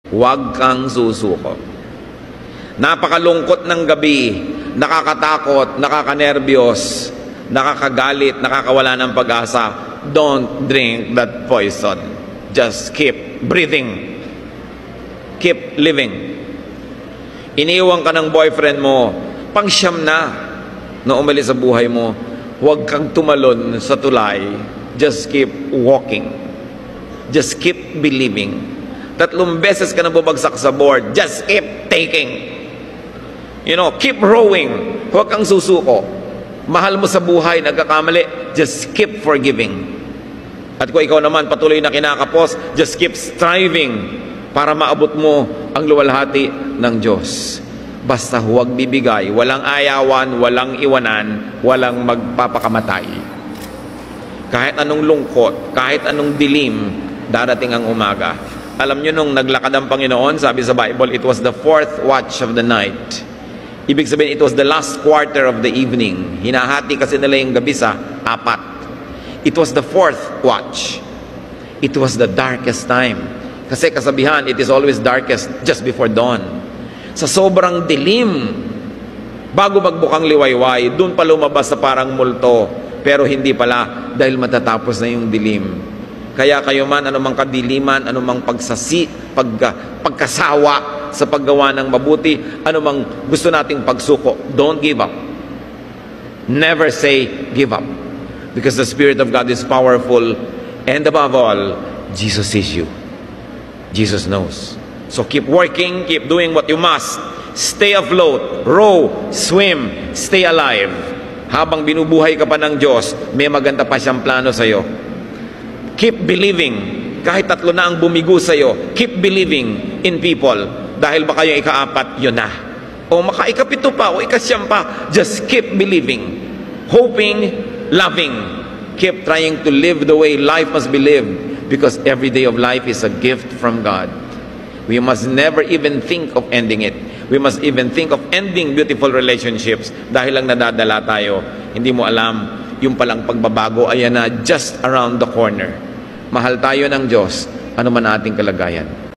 Huwag kang susuko. Napakalungkot ng gabi, nakakatakot, nakakanerbiyos, nakakagalit, nakakawala ng pag-asa. Don't drink that poison. Just keep breathing. Keep living. Iniwan ka ng boyfriend mo, pangsyam na umalis sa buhay mo. Huwag kang tumalon sa tulay. Just keep walking. Just keep believing. 3 beses ka na bumagsak sa board. Just keep taking. Keep rowing. Huwag kang susuko. Mahal mo sa buhay, nagkakamali. Just keep forgiving. At kung ikaw naman patuloy na kinakapos, just keep striving para maabot mo ang luwalhati ng Diyos. Basta huwag bibigay. Walang ayawan, walang iwanan, walang magpapakamatay. Kahit anong lungkot, kahit anong dilim, darating ang umaga. Alam nyo, nung naglakad ang Panginoon, sabi sa Bible, it was the 4th watch of the night. Ibig sabihin, it was the last quarter of the evening. Hinahati kasi nila yung gabi sa 4. It was the 4th watch. It was the darkest time. Kasi kasabihan, it is always darkest just before dawn. Sa sobrang dilim, bago magbukang liwayway, doon pa lumabas sa parang multo. Pero hindi pala, dahil matatapos na yung dilim. Kaya kayo man, anumang kadiliman, anumang pagkasawa sa paggawa ng mabuti, anumang gusto nating pagsuko, don't give up. Never say give up. Because the Spirit of God is powerful, and above all, Jesus sees you. Jesus knows. So keep working, keep doing what you must. Stay afloat, row, swim, stay alive. Habang binubuhay ka pa ng Diyos, may maganda pa siyang plano sa iyo. Keep believing. Kahit 3 na ang bumigo sa iyo, keep believing in people. Dahil baka yung ika-4, yun na. O maka-ika-7 pa, o ika-9 pa. Just keep believing. Hoping, loving. Keep trying to live the way life must be lived. Because every day of life is a gift from God. We must never even think of ending it. We must even think of ending beautiful relationships dahil lang nadadala tayo. Hindi mo alam, yung palang pagbabago, ayan na, just around the corner. Mahal tayo ng Diyos, ano man ating kalagayan.